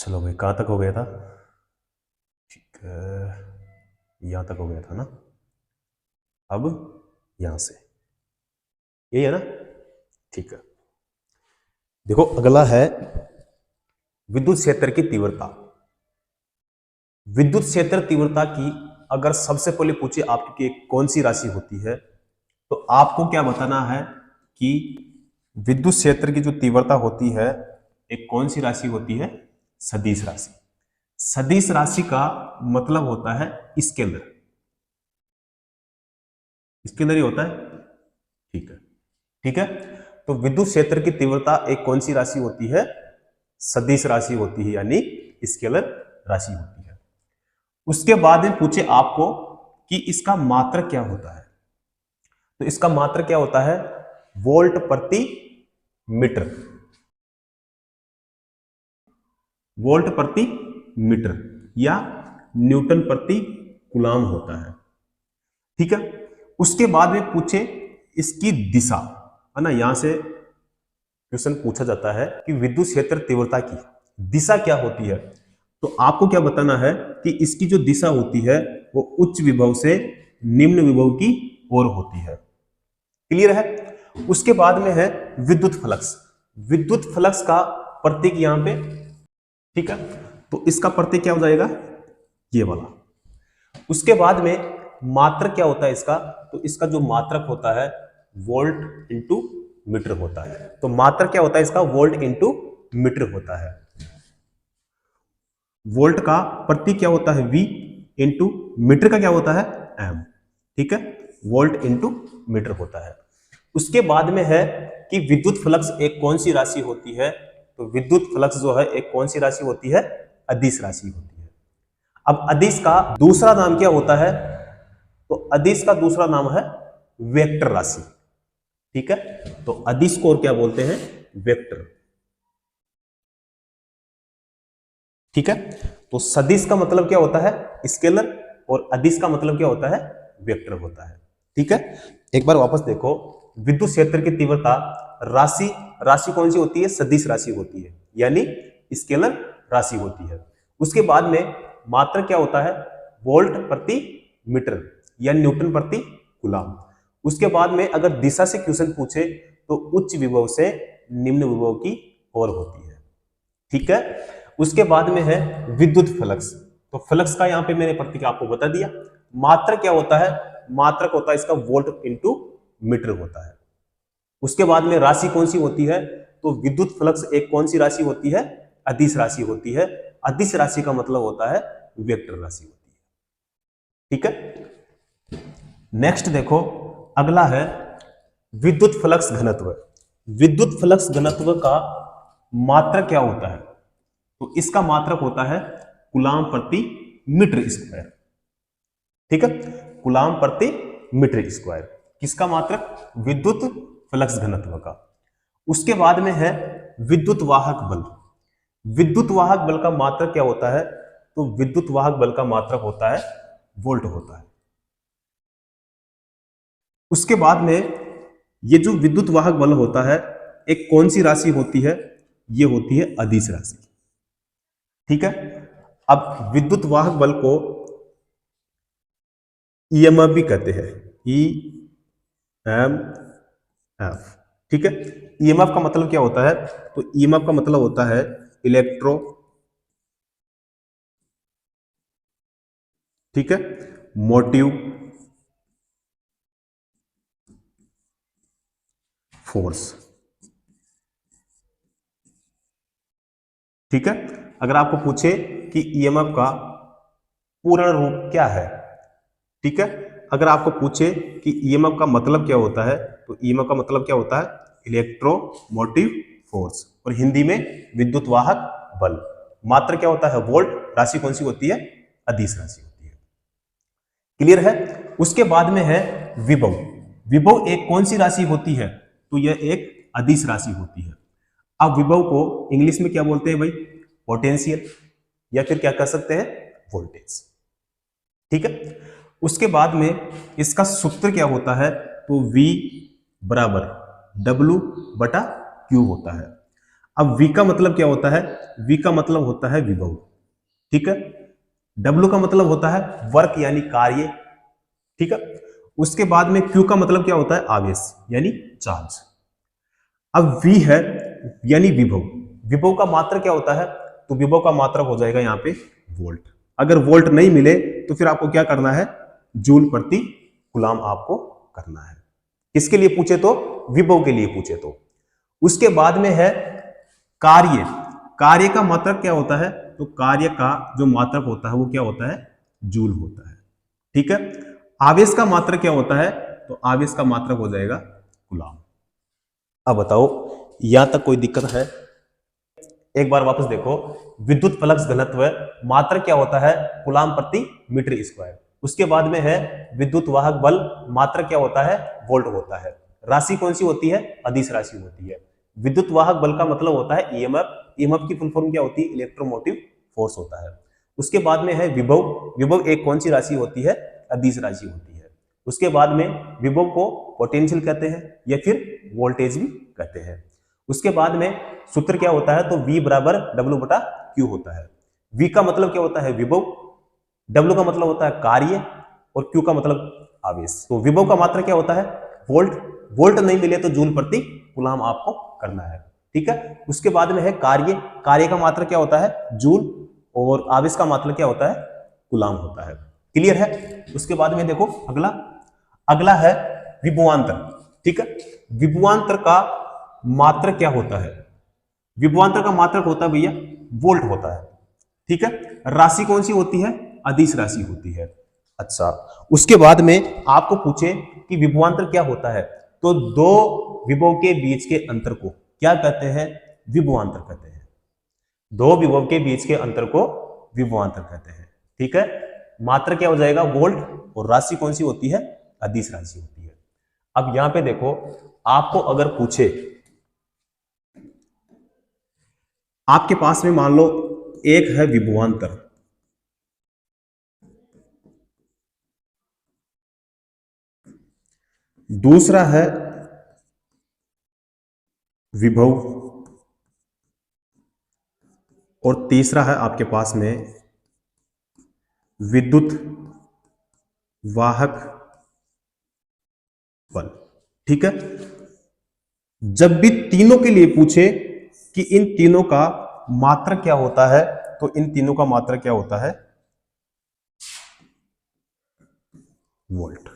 चलो भाई, कहाँ तक हो गया था? ठीक है, यहाँ तक हो गया था ना। अब यहाँ से यही है ना। ठीक है, देखो अगला है विद्युत क्षेत्र की तीव्रता। विद्युत क्षेत्र तीव्रता की अगर सबसे पहले पूछे आपकी कौन सी राशि होती है, तो आपको क्या बताना है कि विद्युत क्षेत्र की जो तीव्रता होती है एक कौन सी राशि होती है? सदिश राशि। सदिश राशि का मतलब होता है स्केलर। स्केलर ही होता है। ठीक है, ठीक है। तो विद्युत क्षेत्र की तीव्रता एक कौन सी राशि होती है? सदिश राशि होती है, यानी स्केलर राशि होती है। उसके बाद में पूछे आपको कि इसका मात्रक क्या होता है, तो इसका मात्रक क्या होता है? वोल्ट प्रति मीटर। वोल्ट प्रति मीटर या न्यूटन प्रति कूलाम होता है। ठीक है। उसके बाद में पूछे इसकी दिशा, है ना। यहां से क्वेश्चन पूछा जाता है कि विद्युत क्षेत्र तीव्रता की दिशा क्या होती है, तो आपको क्या बताना है कि इसकी जो दिशा होती है वो उच्च विभव से निम्न विभव की ओर होती है। क्लियर है। उसके बाद में है विद्युत फ्लक्स। विद्युत फ्लक्स का प्रतीक यहां पे, ठीक है, तो इसका प्रतीक क्या हो जाएगा? ये वाला। उसके बाद में मात्रक क्या होता है इसका, तो इसका जो मात्रक होता है वोल्ट इंटू मीटर होता है। तो मात्रक क्या होता है इसका? वोल्ट इंटू मीटर होता है। वोल्ट का प्रतीक क्या होता है? V इंटू मीटर का क्या होता है? M। ठीक है, वोल्ट इंटू मीटर होता है। उसके बाद में है कि विद्युत फ्लक्स एक कौन सी राशि होती है, तो विद्युत फ्लक्स जो है एक कौन सी राशि होती है? अदिश राशि होती है। अब अदिश का दूसरा नाम क्या होता है, तो अदिश का दूसरा नाम है वेक्टर राशि। ठीक है, तो अदिश को और क्या बोलते हैं? वेक्टर। ठीक है, तो सदिश का मतलब क्या होता है? स्केलर, और अदिश का मतलब क्या होता है? वेक्टर होता है। ठीक है, एक बार वापस देखो, विद्युत क्षेत्र की तीव्रता राशि, राशि कौन सी होती है? सदिश राशि होती है, यानी स्केलर राशि होती है। उसके बाद में मात्रक क्या होता है? वोल्ट प्रति मीटर या न्यूटन प्रति कूलाम। उसके बाद में अगर दिशा से क्वेश्चन पूछे तो उच्च विभव से निम्न विभव की ओर होती है। ठीक है। उसके बाद में है विद्युत फ्लक्स। तो फ्लक्स का यहां पे मैंने प्रतीक आपको बता दिया। मात्रक क्या होता है? मात्रक होता है इसका वोल्ट इंटू मीटर होता है। उसके बाद में राशि कौन सी होती है, तो विद्युत फ्लक्स एक कौन सी राशि होती है? अदिश राशि होती है। अदिश राशि का मतलब होता है वेक्टर राशि होती है। ठीक है, नेक्स्ट देखो, अगला है विद्युत फ्लक्स घनत्व। विद्युत फ्लक्स घनत्व का मात्रक क्या होता है, तो इसका मात्रक होता है कूलाम प्रति मीटर स्क्वायर। ठीक है, कूलाम प्रति मीटर स्क्वायर किसका मात्रक? विद्युत फ्लक्स घनत्व का। उसके बाद में है विद्युत वाहक बल। विद्युत वाहक बल का मात्रक क्या होता है, तो विद्युत वाहक बल का मात्रक होता है वोल्ट होता है। उसके बाद में ये जो विद्युत वाहक बल होता है एक कौन सी राशि होती है? ये होती है अदिश राशि। ठीक है, अब विद्युत वाहक बल को ईएमएफ भी कहते हैं, ईएमएफ। ठीक है, ईएमएफ का मतलब क्या होता है, तो ईएमएफ का मतलब होता है इलेक्ट्रो, ठीक है, मोटिव फोर्स। ठीक है, अगर आपको पूछे कि ईएमएफ का पूर्ण रूप क्या है, ठीक है, अगर आपको पूछे कि ईएमएफ का मतलब क्या होता है, तो ईएमएफ का मतलब क्या होता है? इलेक्ट्रोमोटिव फोर्स, और हिंदी में विद्युत वाहक बल। मात्र क्या होता है? वोल्ट। राशि कौन सी होती है? अदिश राशि होती है। क्लियर है। उसके बाद में है विभव। विभव एक कौन सी राशि होती है, तो यह एक अदिश राशि होती है। अब विभव को इंग्लिश में क्या बोलते हैं भाई? पोटेंशियल, या फिर क्या कह सकते हैं? वोल्टेज। ठीक है, उसके बाद में इसका सूत्र क्या होता है, तो V बराबर W बटा Q होता है। अब V का मतलब क्या होता है? V का मतलब होता है विभव, ठीक है। W का मतलब होता है वर्क यानी कार्य, ठीक है। उसके बाद में Q का मतलब क्या होता है? आवेश यानी चार्ज। अब V है यानी विभव, विभव का मात्रक क्या होता है? तो विभव का मात्रक हो जाएगा यहाँ पे वोल्ट। अगर वोल्ट नहीं मिले तो फिर आपको क्या करना है? जूल प्रति कूलाम आपको करना है। किसके लिए पूछे तो? विभव के लिए पूछे तो। उसके बाद में है कार्य। कार्य का मात्रक क्या होता है? तो कार्य का जो मात्रक होता है वो क्या होता है? जूल होता है, ठीक है। आवेश का मात्रक क्या होता है? तो आवेश का मात्रक हो जाएगा कूलाम। अब बताओ यहां तक कोई दिक्कत है? एक बार वापस देखो, विद्युत फ्लक्स घनत्व मात्रक क्या होता है? कूलाम प्रति मीटर स्क्वायर। उसके बाद में है विद्युत वाहक बल, मात्रक क्या होता है? वोल्ट होता है। राशि कौन सी होती है? अदिश राशि होती है। विद्युत वाहक बल का मतलब होता है ईएमएफ, ईएमएफ की फुल फॉर्म क्या होती है? इलेक्ट्रोमोटिव फोर्स होता है। उसके बाद में है विभव, विभव एक कौन सी राशि होती है? अदिश राशि होती है। उसके बाद में विभव को पोटेंशियल कहते हैं या फिर वोल्टेज भी कहते हैं। उसके बाद में सूत्र क्या होता है? तो V बराबर W बटा Q होता है। V का मतलब क्या होता है? विभव, W का मतलब होता है कार्य और Q का मतलब आवेश। तो विभव का मात्रक क्या होता है? वोल्ट, वोल्ट नहीं मिले तो जूल प्रति कूलाम आपको करना है, ठीक है। उसके बाद में है कार्य, कार्य का मात्रक क्या होता है? जूल, और आवेश का मात्रक क्या होता है? कूलाम होता है। क्लियर है? उसके बाद में देखो अगला, अगला है विभवांतर, ठीक है। विभवांतर का मात्रक क्या होता है? विभवांतर का मात्रक होता है भैया वोल्ट होता है, ठीक है। राशि कौन सी होती है? अदिश राशि होती है। अच्छा, उसके बाद में आपको पूछे कि विभवांतर क्या होता है, तो दो विभव के बीच के अंतर को क्या कहते हैं? विभवांतर कहते हैं। दो विभव के बीच के अंतर को विभवांतर कहते हैं, ठीक है। मात्रक क्या हो जाएगा? वोल्ट, और राशि कौन सी होती है? अदिश राशि होती है। अब यहां पे देखो, आपको अगर पूछे, आपके पास में मान लो एक है विभवांतर, दूसरा है विभव, और तीसरा है आपके पास में विद्युत वाहक बल, ठीक है। जब भी तीनों के लिए पूछे कि इन तीनों का मात्रक क्या होता है, तो इन तीनों का मात्रक क्या होता है? वोल्ट,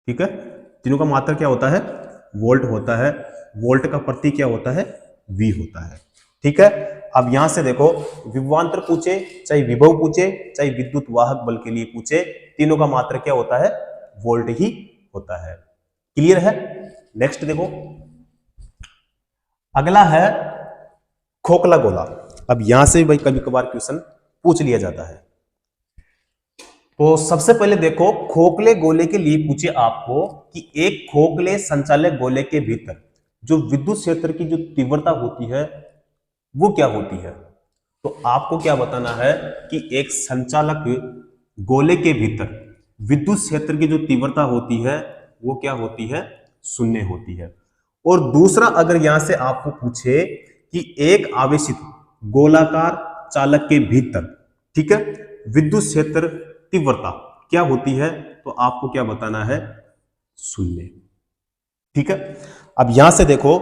ठीक है। तीनों का मात्रक क्या होता है? वोल्ट होता है। वोल्ट का प्रतीक क्या होता है? V होता है, ठीक है। अब यहां से देखो, विभवांतर पूछे, चाहे विभव पूछे, चाहे विद्युत वाहक बल के लिए पूछे, तीनों का मात्रक क्या होता है? वोल्ट ही होता है। क्लियर है? नेक्स्ट देखो, अगला है खोखला गोला। अब यहां से भाई कभी कभार क्वेश्चन पूछ लिया जाता है। तो सबसे पहले देखो, खोखले गोले के लिए पूछे आपको कि एक खोखले संचालक गोले के भीतर जो विद्युत क्षेत्र की जो तीव्रता होती है वो क्या होती है? तो आपको क्या बताना है कि एक संचालक गोले के भीतर विद्युत क्षेत्र की जो तीव्रता होती है वो क्या होती है? शून्य होती है। और दूसरा, अगर यहां से आपको पूछे कि एक आवेशित गोलाकार चालक के भीतर, ठीक है, विद्युत क्षेत्र तीव्रता क्या होती है, तो आपको क्या बताना है? शून्य, ठीक है। अब यहां से देखो,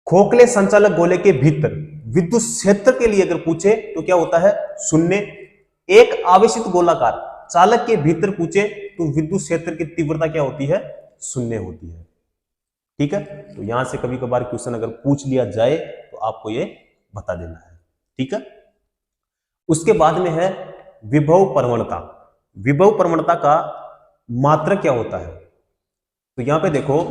खोखले संचालक गोले के भीतर विद्युत क्षेत्र के लिए अगर पूछे तो क्या होता है? शून्य। एक आवेशित गोलाकार चालक के भीतर पूछे तो विद्युत क्षेत्र की तीव्रता क्या होती है? शून्य होती है, ठीक है। तो यहां से कभी कभार क्वेश्चन अगर पूछ लिया जाए तो आपको ये बता देना है, ठीक है। उसके बाद में है विभव प्रवणता। विभव प्रवणता का मात्रक क्या होता है? तो यहां पे देखो,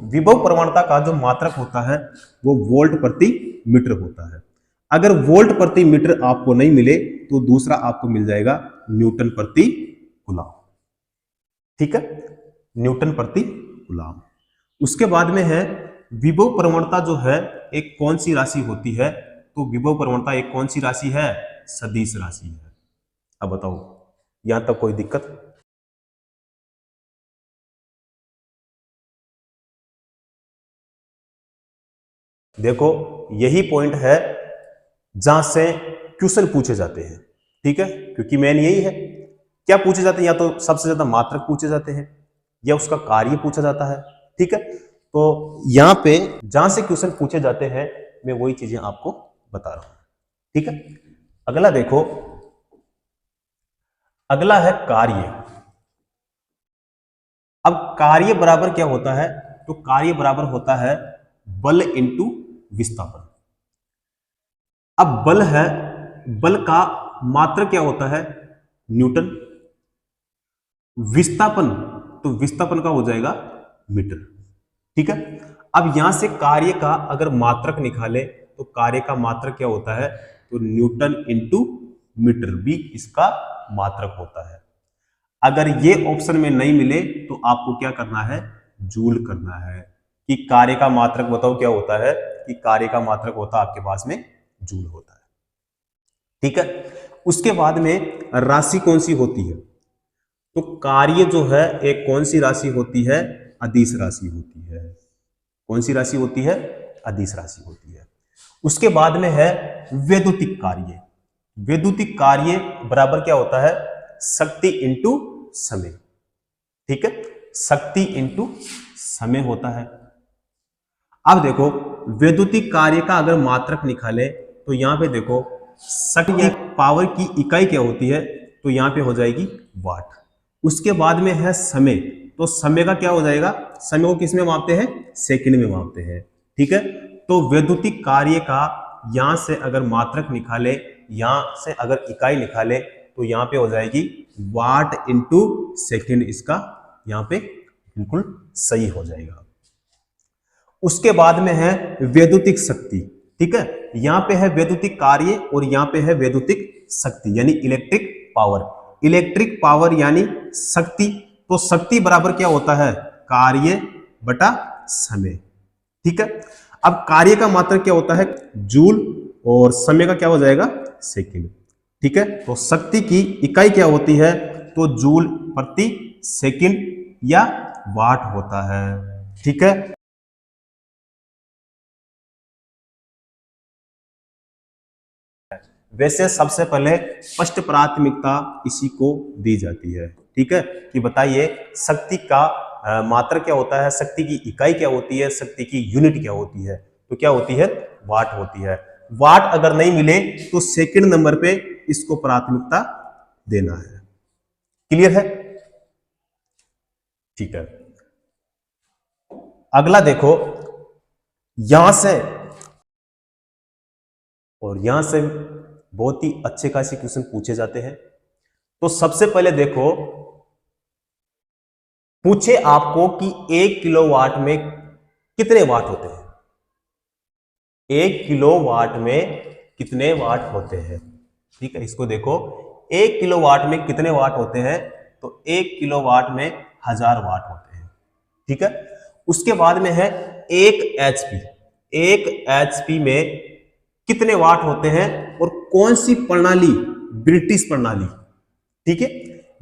विभव प्रवणता का जो मात्रक होता है वो वोल्ट प्रति मीटर होता है। अगर वोल्ट प्रति मीटर आपको नहीं मिले तो दूसरा आपको मिल जाएगा न्यूटन प्रति कूलम, ठीक है, न्यूटन प्रति कूलम। उसके बाद में है विभव प्रवणता जो है एक कौन सी राशि होती है? तो विभव प्रवणता एक कौन सी राशि है? सदिश राशि है। अब बताओ यहां तक कोई दिक्कत? देखो यही पॉइंट है जहां से क्वेश्चन पूछे जाते हैं, ठीक है, क्योंकि मेन यही है। क्या पूछे जाते हैं? या तो सबसे ज्यादा मात्रक पूछे जाते हैं या उसका कार्य पूछा जाता है, ठीक है। तो यहां पे जहां से क्वेश्चन पूछे जाते हैं मैं वही चीजें आपको बता रहा हूं, ठीक है। अगला देखो, अगला है कार्य। अब कार्य बराबर क्या होता है? तो कार्य बराबर होता है बल इंटू विस्थापन। अब बल है, बल का मात्रक क्या होता है? न्यूटन। विस्थापन, तो विस्थापन का हो जाएगा मीटर, ठीक है। अब यहां से कार्य का अगर मात्रक निकाले तो कार्य का मात्रक क्या होता है? तो न्यूटन इंटू मीटर भी इसका मात्रक होता है। अगर ये ऑप्शन में नहीं मिले तो आपको क्या करना है? जूल करना है कि कार्य का मात्रक बताओ क्या होता है? कि कार्य का मात्रक होता है आपके पास में जूल होता है, ठीक है। उसके बाद में राशि कौन सी होती है? तो कार्य जो है एक कौन सी राशि होती है? अदिश राशि होती है। कौन सी राशि होती है? अदिश राशि होती है। उसके बाद में है वैद्युतिक कार्य। वैद्युतिक कार्य बराबर क्या होता है? शक्ति इंटू समय, ठीक है। शक्ति इंटू समय होता है। अब देखो वैद्युतिक कार्य का अगर मात्रक निकाले तो यहां पे देखो शक्ति पावर की इकाई क्या होती है? तो यहां पे हो जाएगी वाट। उसके बाद में है समय, तो समय का क्या हो जाएगा? समय को किस में मापते हैं? सेकंड में मापते हैं, ठीक है। तो वैद्युतिक कार्य का यहां से अगर मात्रक निकाले, यहां से अगर इकाई निकाले तो यहां पे हो जाएगी वाट इंटू सेकेंड। इसका यहां पे बिल्कुल सही हो जाएगा। उसके बाद में है वैद्युतिक शक्ति, ठीक है। यहां पे है वैद्युतिक कार्य और यहां पे है वैद्युतिक शक्ति यानी इलेक्ट्रिक पावर। इलेक्ट्रिक पावर यानी शक्ति, तो शक्ति बराबर क्या होता है? कार्य बटा समय, ठीक है। अब कार्य का मात्रक क्या होता है? जूल, और समय का क्या हो जाएगा? सेकंड, ठीक है। तो शक्ति की इकाई क्या होती है? तो जूल प्रति सेकंड या वाट होता है, ठीक है। वैसे सबसे पहले फर्स्ट प्राथमिकता इसी को दी जाती है, ठीक है, कि बताइए शक्ति का मात्रक क्या होता है, शक्ति की इकाई क्या होती है, शक्ति की यूनिट क्या होती है? तो क्या होती है? वाट होती है। वाट अगर नहीं मिले तो सेकंड नंबर पे इसको प्राथमिकता देना है। क्लियर है? ठीक है। अगला देखो, यहां से और यहां से बहुत ही अच्छे खासे क्वेश्चन पूछे जाते हैं। तो सबसे पहले देखो, पूछे आपको कि 1 किलोवाट में कितने वाट होते हैं? 1 किलोवाट में कितने वाट होते हैं? ठीक है, इसको देखो 1 किलोवाट में कितने वाट होते हैं? तो 1 किलोवाट में 1000 वाट होते हैं, ठीक है। उसके बाद में है 1 एचपी। 1 एचपी में कितने वाट होते हैं और कौन सी प्रणाली? ब्रिटिश प्रणाली, ठीक है।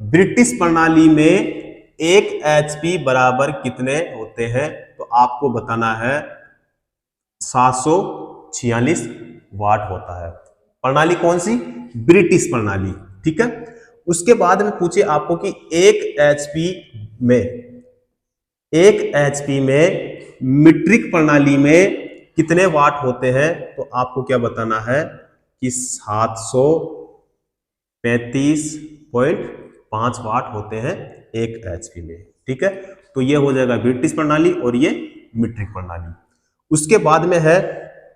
ब्रिटिश प्रणाली में 1 एचपी बराबर कितने होते हैं? तो आपको बताना है 746 वाट होता है। प्रणाली कौन सी? ब्रिटिश प्रणाली, ठीक है। उसके बाद में पूछे आपको कि 1 एचपी में मीट्रिक प्रणाली में कितने वाट होते हैं? तो आपको क्या बताना है कि 735.5 वाट होते हैं 1 एचपी में, ठीक है। तो ये हो जाएगा ब्रिटिश प्रणाली और ये मीट्रिक प्रणाली। उसके बाद में है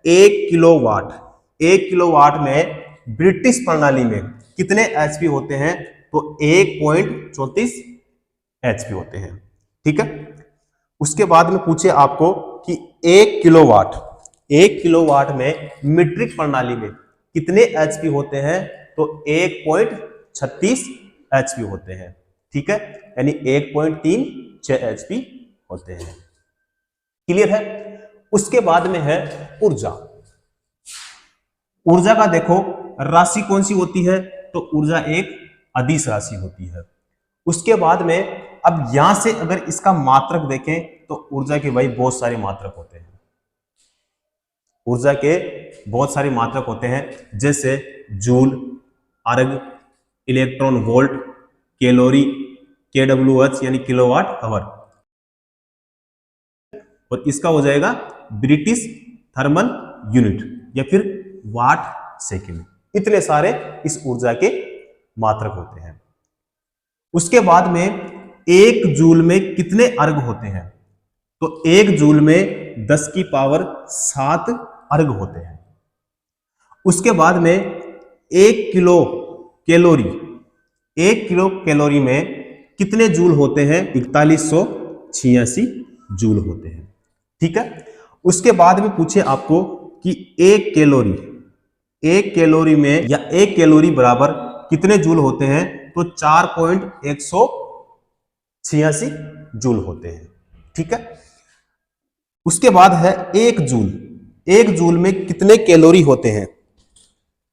1 किलोवाट। 1 किलोवाट में ब्रिटिश प्रणाली में कितने एचपी होते हैं? तो 1.34 एचपी होते हैं, ठीक है। उसके बाद में पूछे आपको कि 1 किलोवाट में मीट्रिक प्रणाली में कितने एचपी होते हैं? तो 1.36 एचपी होते हैं, ठीक है, यानी 1.36 एचपी होते हैं। क्लियर है? उसके बाद में है ऊर्जा। ऊर्जा का देखो राशि कौन सी होती है? तो ऊर्जा एक अदिश राशि होती है। उसके बाद में अब यहां से अगर इसका मात्रक देखें तो ऊर्जा के भाई बहुत सारे मात्रक होते हैं। ऊर्जा के बहुत सारे मात्रक होते हैं, जैसे जूल, अर्ग, इलेक्ट्रॉन वोल्ट, कैलोरी, केडब्ल्यूएच यानी किलोवाट आवर, और इसका हो जाएगा ब्रिटिश थर्मल यूनिट या फिर वाट सेकेंड। इतने सारे इस ऊर्जा के मात्रक होते हैं। उसके बाद में एक जूल में कितने अर्ग होते हैं? तो एक जूल में 10 की पावर 7 अर्ग होते हैं। उसके बाद में 1 किलो कैलोरी, 1 किलो कैलोरी में कितने जूल होते हैं? 4186 जूल होते हैं। ठीक है। उसके बाद में पूछे आपको कि 1 कैलोरी में या 1 कैलोरी बराबर कितने जूल होते हैं? तो 4.186 जूल होते हैं। ठीक है। उसके बाद है 1 जूल, 1 जूल में कितने कैलोरी होते हैं?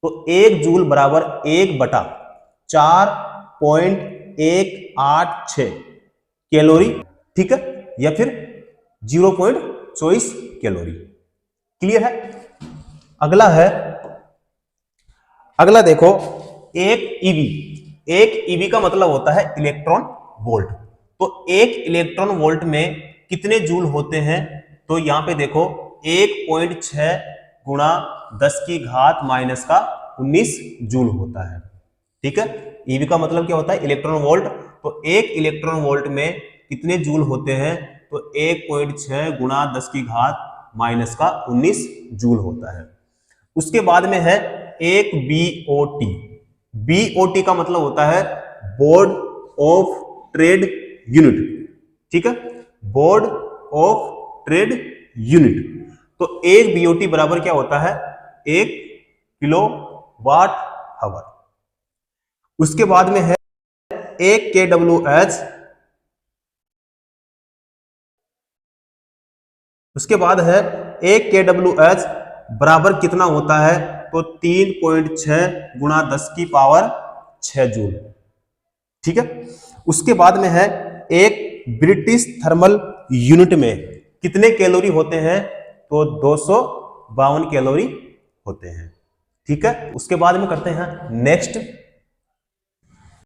तो 1 जूल बराबर 1/4.186 कैलोरी। ठीक है, या फिर 0.24 कैलोरी। क्लियर है। अगला देखो, एक ईवी का मतलब होता है इलेक्ट्रॉन वोल्ट। तो 1 इलेक्ट्रॉन वोल्ट में कितने जूल होते हैं? तो यहां पे देखो 1.6 गुणा 10 की घात माइनस का 19 जूल होता है। ठीक है। ईवी का मतलब क्या होता है? Electron volt. तो 1 इलेक्ट्रॉन वोल्ट में कितने जूल होते हैं? तो 1.6 गुणा 10 की घात माइनस का 19 जूल होता है। उसके बाद में है एक बीओटी का मतलब होता है बोर्ड ऑफ ट्रेड यूनिट। ठीक है, बोर्ड ऑफ ट्रेड यूनिट। तो एक बीओटी बराबर क्या होता है? 1 किलो वाट आवर। उसके बाद में है एक KWH, उसके बाद है एक KWH बराबर कितना होता है? तो 3.6 गुणा 10 की पावर 6 जूल। ठीक है। उसके बाद में है एक ब्रिटिश थर्मल यूनिट में कितने कैलोरी होते हैं? तो 252 कैलोरी होते हैं। ठीक है। उसके बाद में करते हैं नेक्स्ट